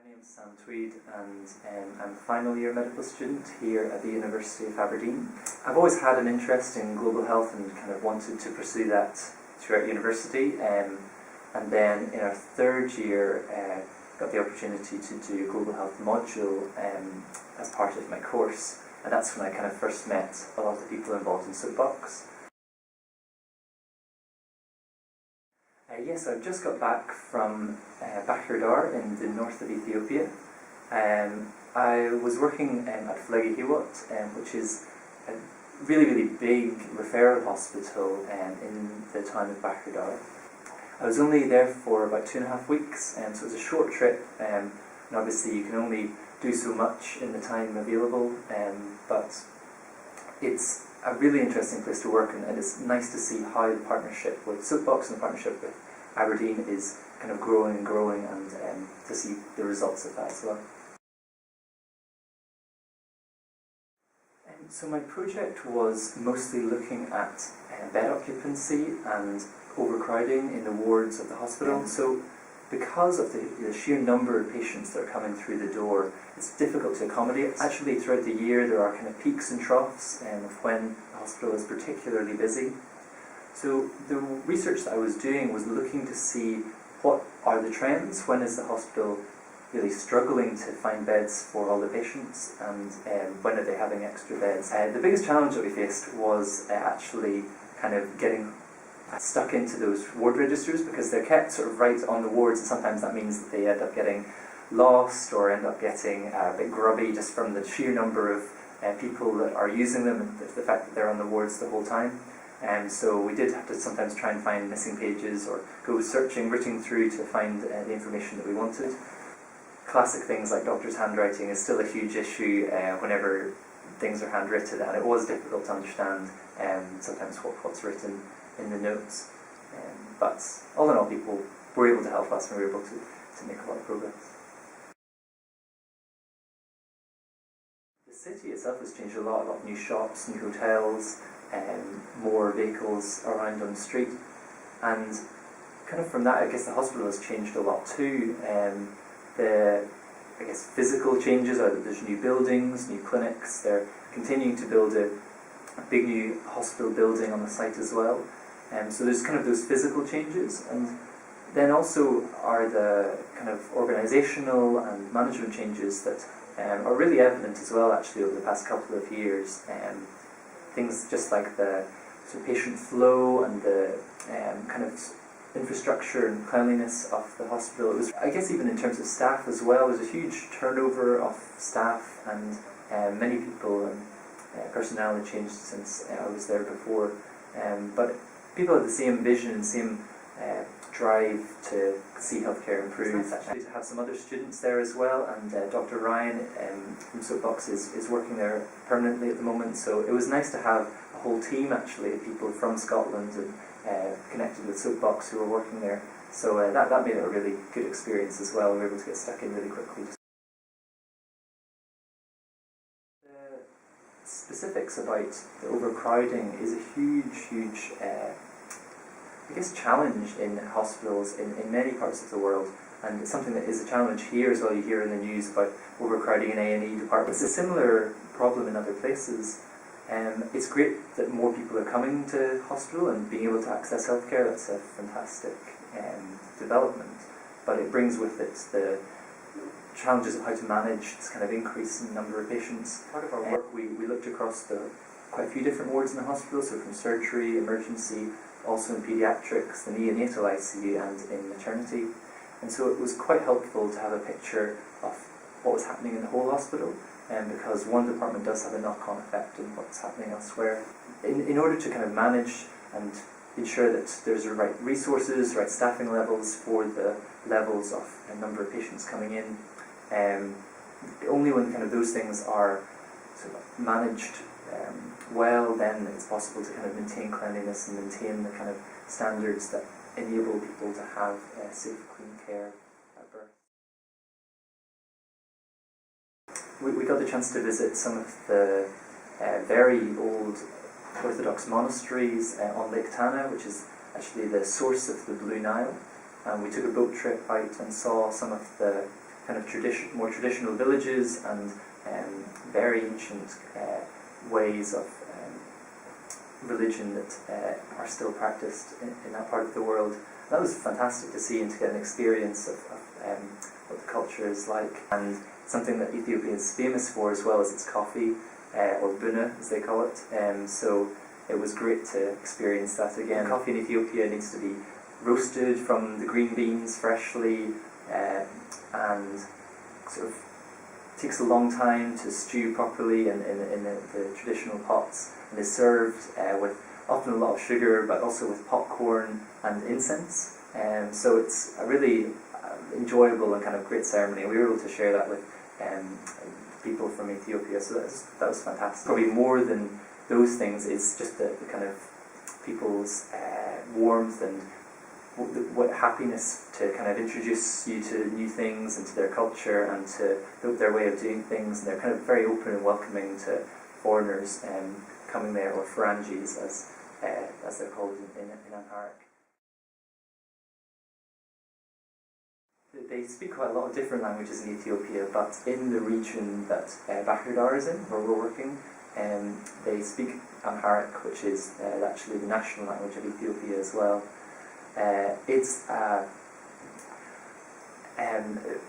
My name is Sam Tweed and I'm a final year medical student here at the University of Aberdeen. I've always had an interest in global health and kind of wanted to pursue that throughout university, and then in our third year got the opportunity to do a global health module as part of my course, and that's when I kind of first met a lot of the people involved in Soapbox. Yes, I've just got back from Bahir in the north of Ethiopia. I was working at Felege Hiwot, which is a really big referral hospital in the town of Bahir. I was only there for about 2.5 weeks, so it was a short trip, and obviously you can only do so much in the time available, but it's a really interesting place to work, and it's nice to see how the partnership with Soapbox and the partnership with Aberdeen is kind of growing and to see the results of that as well. So my project was mostly looking at bed occupancy and overcrowding in the wards of the hospital. So because of the sheer number of patients that are coming through the door, it's difficult to accommodate. Actually, throughout the year there are kind of peaks and troughs of when the hospital is particularly busy. So the research that I was doing was looking to see what are the trends, when is the hospital really struggling to find beds for all the patients, and when are they having extra beds. The biggest challenge that we faced was actually kind of getting stuck into those ward registers, because they're kept sort of right on the wards, and sometimes that means that they end up getting lost or end up getting a bit grubby just from the sheer number of people that are using them and the fact that they're on the wards the whole time. And so we did have to sometimes try and find missing pages or go rooting through to find the information that we wanted. Classic things like doctors' handwriting is still a huge issue whenever things are handwritten, and it was difficult to understand sometimes what's written in the notes. But all in all, people were able to help us and we were able to make a lot of progress. The city itself has changed a lot of new shops, new hotels, more vehicles around on the street, and kind of from that I guess the hospital has changed a lot too. The physical changes are that there's new buildings, new clinics. They're continuing to build a big new hospital building on the site as well. So there's kind of those physical changes, and then also are the kind of organisational and management changes that are really evident as well actually over the past couple of years. Things just like the sort of patient flow and the kind of infrastructure and cleanliness of the hospital. It was, I guess, even in terms of staff as well, there's a huge turnover of staff, and many people and personnel had changed since I was there before. But people have the same vision and same drive to see healthcare improve. It's nice actually to have some other students there as well, and Dr. Ryan from Soapbox is working there permanently at the moment, so it was nice to have a whole team actually of people from Scotland and connected with Soapbox who were working there, so that made it a really good experience as well. We were able to get stuck in really quickly. The specifics about the overcrowding is a huge I guess challenge in hospitals in many parts of the world, and it's something that is a challenge here as well. You hear in the news about overcrowding in A&E departments. It's a similar problem in other places. It's great that more people are coming to hospital and being able to access healthcare. That's a fantastic development, but it brings with it the challenges of how to manage this kind of increase in number of patients. Part of our work, we looked across quite a few different wards in the hospital, so from surgery, emergency, also in paediatrics, the neonatal ICU, and in maternity. And so it was quite helpful to have a picture of what was happening in the whole hospital, because one department does have a knock-on effect on what's happening elsewhere. In order to kind of manage and ensure that there's the right resources, right staffing levels for the levels of a number of patients coming in, only when kind of those things are sort of managed well, then it's possible to kind of maintain cleanliness and maintain the kind of standards that enable people to have safe, clean care at birth. We got the chance to visit some of the very old Orthodox monasteries on Lake Tana, which is actually the source of the Blue Nile. We took a boat trip out and saw some of the kind of more traditional villages and very ancient ways of religion that are still practiced in that part of the world. That was fantastic to see and to get an experience of what the culture is like. And something that Ethiopia is famous for as well as its coffee, or buna as they call it. So it was great to experience that again. Coffee in Ethiopia needs to be roasted from the green beans freshly, and sort of takes a long time to stew properly in the traditional pots, and is served with often a lot of sugar, but also with popcorn and incense. So it's a really enjoyable and kind of great ceremony. We were able to share that with people from Ethiopia, so that was fantastic. Probably more than those things is just the kind of people's warmth and what happiness to kind of introduce you to new things and to their culture and to their way of doing things. And they're kind of very open and welcoming to foreigners coming there, or Farangis as they're called in Amharic. They speak quite a lot of different languages in Ethiopia, but in the region that Bahir is in, where we're working, they speak Amharic, which is actually the national language of Ethiopia as well.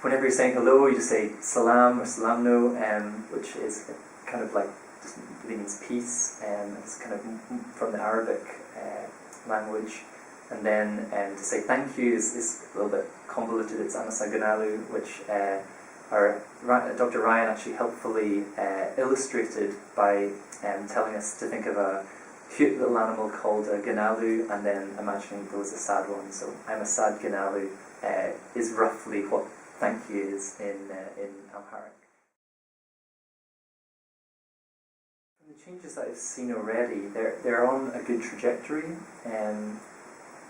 Whenever you're saying hello, you just say salam or salamno, which is kind of like just means peace. It's kind of from the Arabic language. And then to say thank you is a little bit convoluted. It's Amasaganalu, which Dr. Ryan actually helpfully illustrated by telling us to think of a cute little animal called a ganalu, and then imagining there was a sad one. So I'm a sad ganalu is roughly what thank you is in Amharic. The changes that I've seen already, they're on a good trajectory,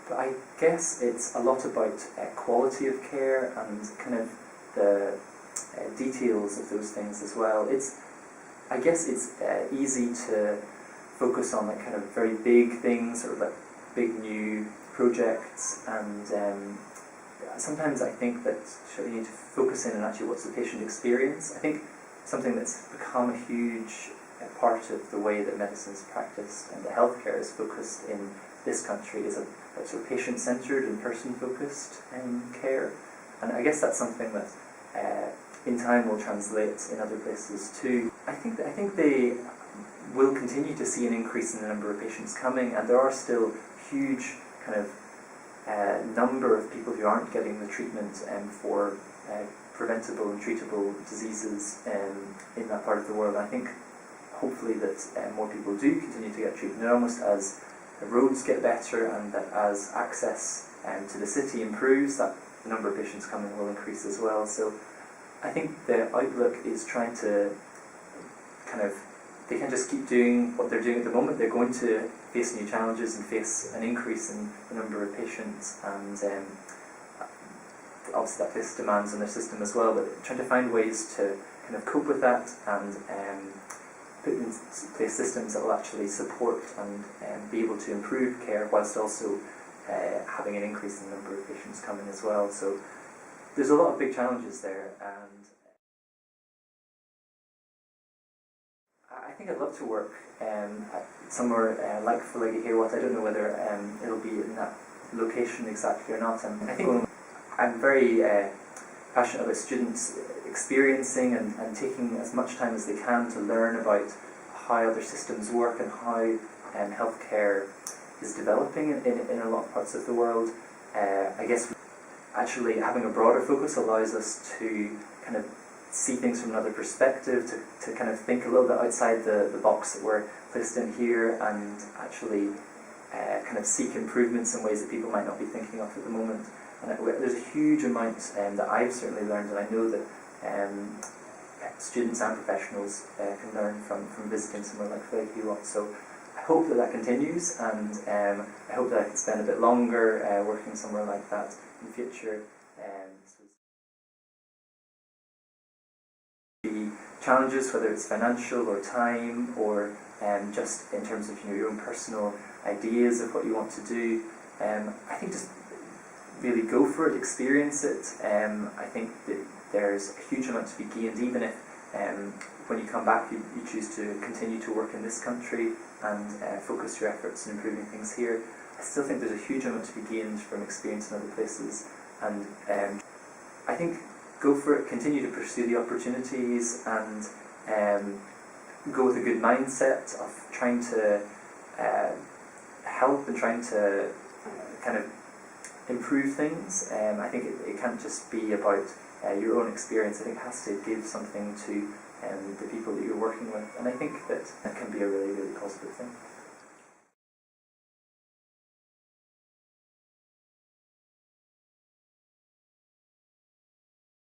but I guess it's a lot about quality of care and kind of the details of those things as well. I guess it's easy to focus on like kind of very big things or like big new projects, and sometimes I think that you need to focus in on actually what's the patient experience. I think something that's become a huge part of the way that medicine is practiced and that healthcare is focused in this country is a sort of patient-centred and person-focused care, and I guess that's something that in time will translate in other places too. I think they will continue to see an increase in the number of patients coming, and there are still huge kind of number of people who aren't getting the treatment for preventable and treatable diseases in that part of the world. I think hopefully that more people do continue to get treatment, and almost as the roads get better and that as access to the city improves, that the number of patients coming will increase as well. So I think the outlook is trying to kind of, they can't just keep doing what they're doing at the moment. They're going to face new challenges and face an increase in the number of patients, and obviously that places demands on their system as well, but trying to find ways to kind of cope with that and put in place systems that will actually support and be able to improve care whilst also having an increase in the number of patients coming as well. So there's a lot of big challenges there, and I think I'd love to work at somewhere like Felege Hiwot. I don't know whether it'll be in that location exactly or not. And I think I'm very passionate about students experiencing and taking as much time as they can to learn about how other systems work and how healthcare is developing in a lot of parts of the world. I guess actually having a broader focus allows us to kind of see things from another perspective, to kind of think a little bit outside the box that we're placed in here, and actually kind of seek improvements in ways that people might not be thinking of at the moment. And there's a huge amount that I've certainly learned, and I know that students and professionals can learn from visiting somewhere like Felege Hiwot. So I hope that continues, and I hope that I can spend a bit longer working somewhere like that in the future. The challenges, whether it's financial or time or just in terms of your own personal ideas of what you want to do, I think just really go for it, experience it. I think the there's a huge amount to be gained, even if when you come back you choose to continue to work in this country and focus your efforts in improving things here. I still think there's a huge amount to be gained from experience in other places, and I think go for it, continue to pursue the opportunities, and go with a good mindset of trying to help and trying to kind of improve things. I think it can't just be about your own experience. I think it has to give something to the people that you're working with, and I think that can be a really, really positive thing.